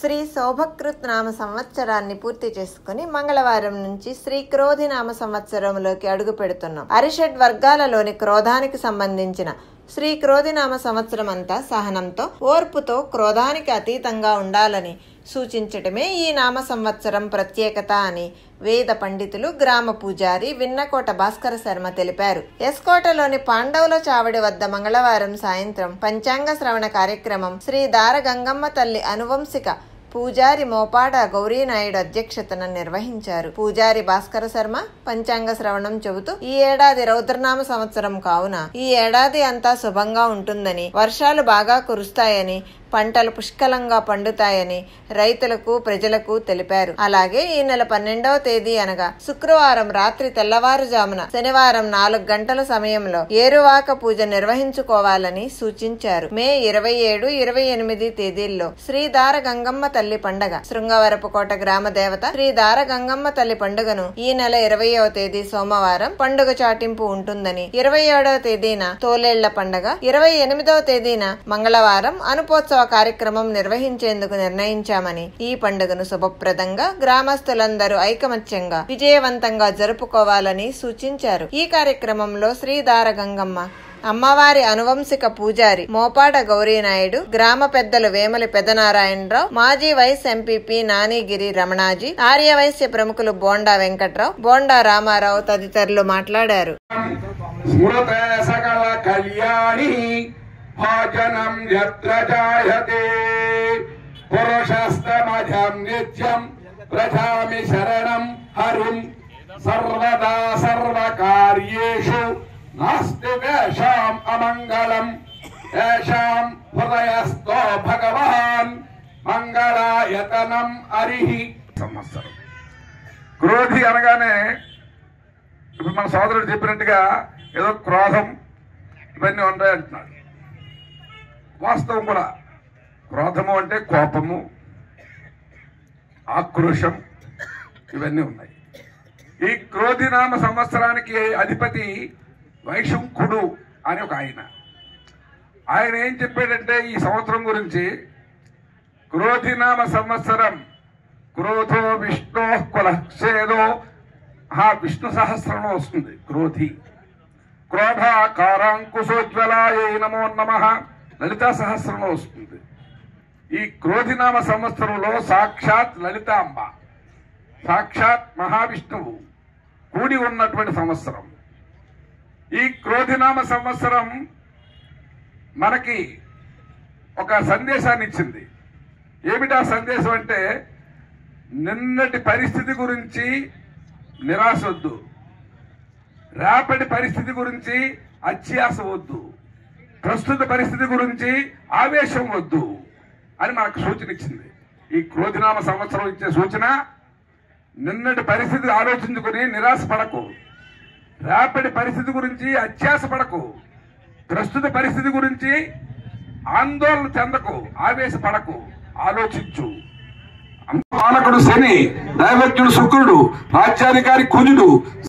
శ్రీ శోభకృత్ నామ సంవత్సరాన్ని పూర్తి చేసుకుని మంగళవారం నుంచి శ్రీ క్రోధి నామ సంవత్సరంలోకి అడుగు పెడుతున్నాం. అరిషడ్ వర్గాలలోని క్రోధానికి సంబంధించిన శ్రీ క్రోధి నామ సంవత్సరం అంతా సహనంతో, ఓర్పుతో, క్రోధానికి అతీతంగా ఉండాలని సూచించటమే ఈ నామ సంవత్సరం ప్రత్యేకత అని వేద పండితులు, గ్రామ పూజారి విన్నకోట భాస్కర శర్మ తెలిపారు. ఎస్కోటలోని పాండవుల చావడి వద్ద మంగళవారం సాయంత్రం పంచాంగ శ్రవణ కార్యక్రమం శ్రీ దార గంగమ్మ తల్లి అనువంశిక పూజారి మోపాడ గౌరీనాయుడు అధ్యక్షతన నిర్వహించారు. పూజారి భాస్కర శర్మ పంచాంగ శ్రవణం చెబుతూ, ఈ ఏడాది రౌద్రనామ సంవత్సరం కావున ఈ ఏడాది అంతా శుభంగా ఉంటుందని, వర్షాలు బాగా కురుస్తాయని, పంటలు పుష్కలంగా పండుతాయని రైతులకు, ప్రజలకు తెలిపారు. అలాగే ఈ నెల 12వ తేదీ అనగా శుక్రవారం రాత్రి తెల్లవారుజామున శనివారం 4 గంటల సమయంలో ఏరువాక పూజ నిర్వహించుకోవాలని సూచించారు. మే 27, 28 తేదీల్లో శ్రీ దార గంగమ్మ తల్లి పండగ, శృంగవరపుకోట గ్రామ దేవత శ్రీ దార గంగమ్మ తల్లి పండుగను ఈ నెల 20వ తేదీ సోమవారం పండుగ చాటింపు ఉంటుందని, 27వ తేదీన తోలేళ్ల పండగ, 28వ తేదీన మంగళవారం అనుపోత్సవ కార్యక్రమం నిర్వహించేందుకు నిర్ణయించామని, ఈ పండుగను శుభప్రదంగా గ్రామస్తులందరూ ఐకమత్యంగా విజయవంతంగా జరుపుకోవాలని సూచించారు. ఈ కార్యక్రమంలో శ్రీ దార గంగమ్మ అమ్మవారి అనువంశిక పూజారి మోపాడ గౌరీనాయుడు, గ్రామ పెద్దలు వేమలి పెదనారాయణరావు, మాజీ వైస్ ఎంపీపీ నానిగిరి రమణాజీ, ఆర్యవైశ్య ప్రముఖులు బోండా వెంకట్రావు, బోండా రామారావు తదితరులు మాట్లాడారు. భాజనం యత్ర జాయతే పురుషస్తమజం నిత్యం ప్రజామి శరణం హరిం సర్వదా సర్వకార్యేషు నాస్తి తేషాం అమంగళం తేషాం హృదయస్థో భగవాన్ మంగళాయతనం హరిః. సంవత్సరం క్రోధి అనగానే ఇప్పుడు మన సోదరుడు చెప్పినట్టుగా ఏదో క్రోధం ఇవన్నీ ఉంటాయి అంటున్నాడు. వాస్తవం కూడా క్రోధము అంటే కోపము, ఆక్రోశం ఇవన్నీ ఉన్నాయి. ఈ క్రోధినామ సంవత్సరానికి అధిపతి వైశంఖుడు అని ఒక ఆయన ఏం చెప్పాడంటే ఈ సంవత్సరం గురించి, క్రోధినామ సంవత్సరం క్రోధో విష్ణో కులక్షేదో, విష్ణు సహస్రంలో వస్తుంది క్రోధి. క్రోధాకారాంకుశోజ్వలాయ నమో నమః లలితా సహస్రంలో వస్తుంది. ఈ క్రోధినామ సంవత్సరంలో సాక్షాత్ లలితాంబ, సాక్షాత్ మహావిష్ణువు కూడి ఉన్నటువంటి సంవత్సరం. ఈ క్రోధినామ సంవత్సరం మనకి ఒక సందేశాన్ని ఇచ్చింది. ఏమిటా సందేశం అంటే, నిన్నటి పరిస్థితి గురించి నిరాశ వద్దు, రేపటి పరిస్థితి గురించి అత్యాశ వద్దు, ప్రస్తుత పరిస్థితి గురించి ఆవేశం వద్దు అని మనకు సూచన ఇచ్చింది. ఈ క్రోధినామ సంవత్సరం ఇచ్చే సూచన, నిన్నటి పరిస్థితి ఆలోచించుకుని నిరాశ పడకు, రేపటి పరిస్థితి గురించి అత్యాశ పడకు, ప్రస్తుత పరిస్థితి గురించి ఆందోళన చెందకు, ఆవేశపడకు, ఆలోచించు. పాలకుడు శని, దైవజ్ఞుడు శుక్రుడు, రాజ్యాధికారి కుజుడు,